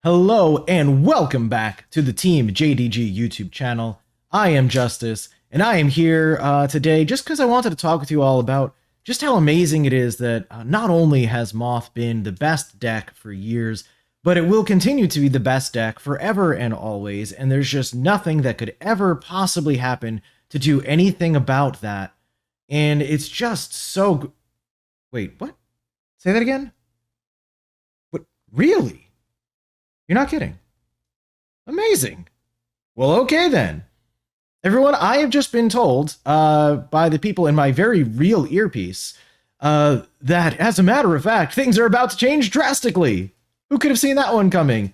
Hello and welcome back to the Team JDG YouTube channel. I am Justice, and I am here today just because I wanted to talk with you all about just how amazing it is that not only has Moth been the best deck for years, but it will continue to be the best deck forever and always, and there's just nothing that could ever possibly happen to do anything about that. And it's just so... Wait, what? Say that again? What? Really? You're not kidding. Amazing. Well, okay then. Everyone, I have just been told by the people in my very real earpiece that, as a matter of fact, things are about to change drastically. Who could have seen that one coming?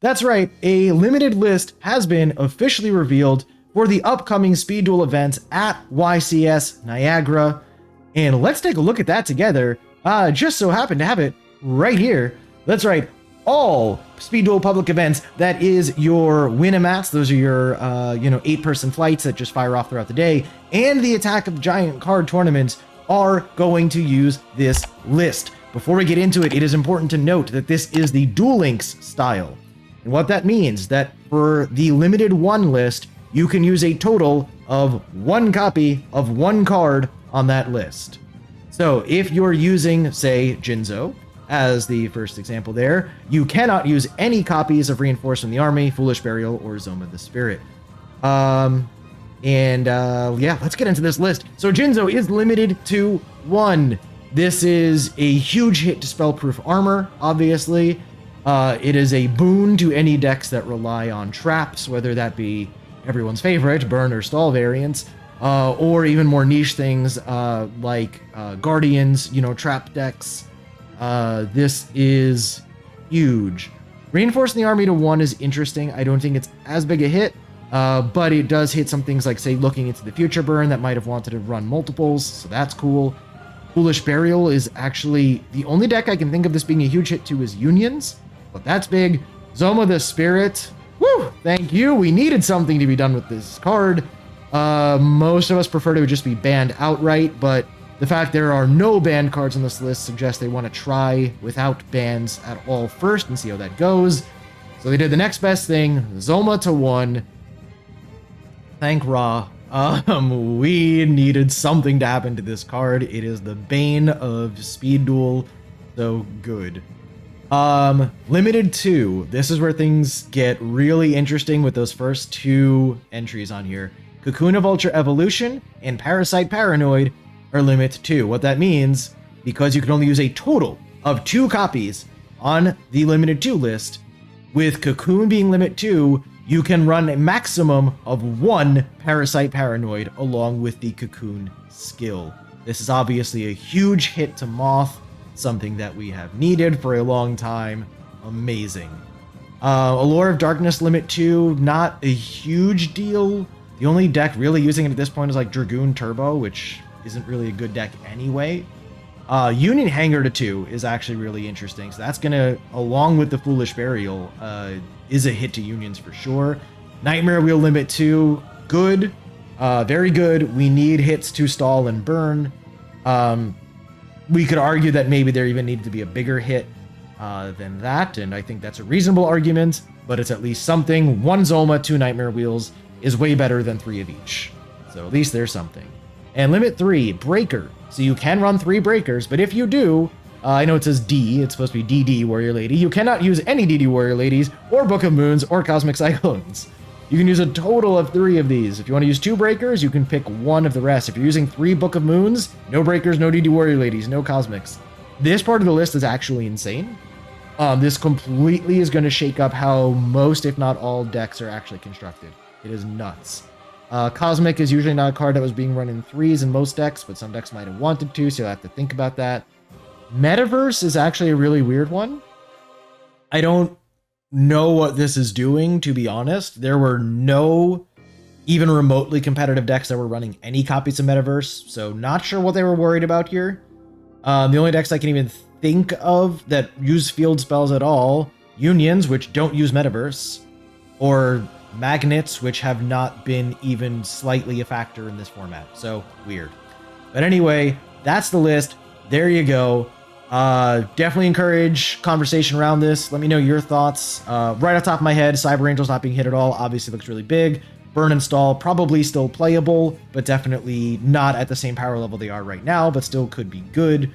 That's right, a limited list has been officially revealed for the upcoming Speed Duel event at YCS Niagara. And let's take a look at that together. Just so happen to have it right here. That's right, all Speed Duel public events, that is your Winnamats, those are your 8-person flights that just fire off throughout the day, and the Attack of Giant card tournaments are going to use this list. Before we get into it, it is important to note that this is the Duel Links style. And what that means, that for the limited one list, you can use a total of one copy of one card on that list. So if you're using, say, Yugioh as the first example there, you cannot use any copies of Reinforcement the Army, Foolish Burial, or Zoma the Spirit. Yeah, let's get into this list. So Yugioh is limited to 1. This is a huge hit to spell-proof armor, obviously. It is a boon to any decks that rely on traps, whether that be everyone's favorite, burn or stall variants, or even more niche things like Guardians, trap decks. This is huge. Reinforcing the Army to 1 is interesting. I don't think it's as big a hit, but it does hit some things like, say, Looking into the Future burn that might have wanted to run multiples, so that's cool. Foolish Burial is actually the only deck I can think of this being a huge hit to is Unions, but that's big. Zoma the Spirit, woo, thank you. We needed something to be done with this card. Most of us prefer to just be banned outright, but the fact there are no banned cards on this list suggests they want to try without bans at all first and see how that goes. So they did the next best thing, Zoma to 1. Thank Ra. We needed something to happen to this card. It is the bane of Speed Duel, so good. Limited 2. This is where things get really interesting with those first 2 entries on here. Cocoon of Ultra Evolution and Parasite Paranoid are limit 2. What that means, because you can only use a total of 2 copies on the limited 2 list, with Cocoon being limit 2, you can run a maximum of 1 Parasite Paranoid along with the Cocoon skill. This is obviously a huge hit to Moth, something that we have needed for a long time. Amazing. Allure of Darkness limit 2, not a huge deal. The only deck really using it at this point is like Dragoon Turbo, which isn't really a good deck anyway. Union Hanger to 2 is actually really interesting. So that's going to, along with the Foolish Burial, is a hit to Unions for sure. Nightmare Wheel limit 2, good. Very good. We need hits to stall and burn. We could argue that maybe there even needed to be a bigger hit than that, and I think that's a reasonable argument, but it's at least something. 1 Zoma, 2 Nightmare Wheels is way better than 3 of each. So at least there's something. And limit 3, Breaker. So you can run 3 Breakers, but if you do, I know it says D, it's supposed to be DD Warrior Lady, you cannot use any DD Warrior Ladies, or Book of Moons, or Cosmic Cyclones. You can use a total of 3 of these. If you want to use 2 Breakers, you can pick 1 of the rest. If you're using 3 Book of Moons, no Breakers, no DD Warrior Ladies, no Cosmics. This part of the list is actually insane. This completely is going to shake up how most, if not all, decks are actually constructed. It is nuts. Cosmic is usually not a card that was being run in 3s in most decks, but some decks might have wanted to, so you'll have to think about that. Metaverse is actually a really weird one. I don't know what this is doing, to be honest. There were no even remotely competitive decks that were running any copies of Metaverse, so not sure what they were worried about here. The only decks I can even think of that use field spells at all, Unions, which don't use Metaverse, or Magnets, which have not been even slightly a factor in this format. So, weird. But anyway, that's the list. there you go. Definitely encourage conversation around this. Let me know your thoughts. Right off the top of my head, Cyber Angel's not being hit at all. Obviously looks really big. Burn Install, probably still playable, but definitely not at the same power level they are right now, but still could be good.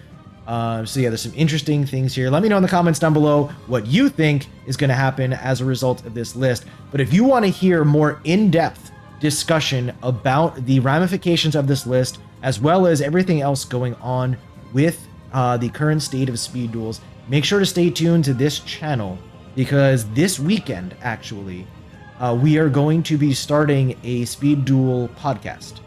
So yeah, there's some interesting things here. Let me know in the comments down below what you think is going to happen as a result of this list. But if you want to hear more in-depth discussion about the ramifications of this list, as well as everything else going on with the current state of Speed Duels, make sure to stay tuned to this channel, because this weekend, actually, we are going to be starting a Speed Duel podcast.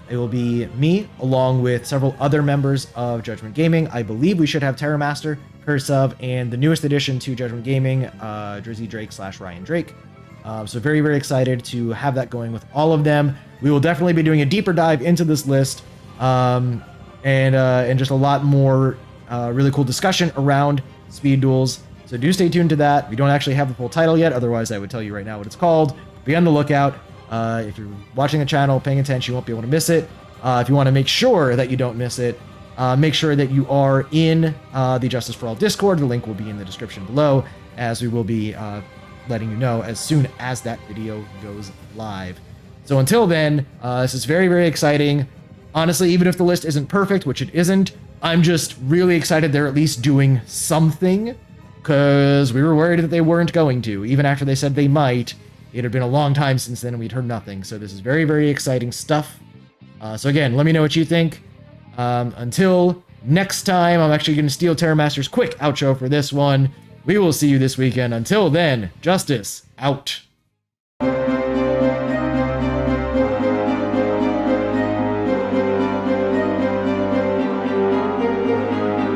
It will be me, along with several other members of Judgment Gaming. I believe we should have Terramaster, Curse of, and the newest addition to Judgment Gaming, Drizzy Drake / Ryan Drake. So very, very excited to have that going with all of them. We will definitely be doing a deeper dive into this list, and just a lot more really cool discussion around Speed Duels. So do stay tuned to that. We don't actually have the full title yet, otherwise I would tell you right now what it's called. Be on the lookout. If you're watching the channel, paying attention, you won't be able to miss it. If you want to make sure that you don't miss it, make sure that you are in the Justice for All Discord. The link will be in the description below, as we will be letting you know as soon as that video goes live. So until then, this is very, very exciting. Honestly, even if the list isn't perfect, which it isn't, I'm just really excited they're at least doing something, because we were worried that they weren't going to. Even after they said they might, it had been a long time since then and we'd heard nothing. So this is very, very exciting stuff. So again, let me know what you think. Until next time, I'm actually going to steal Terramaster's quick outro for this one. We will see you this weekend. Until then, Justice out.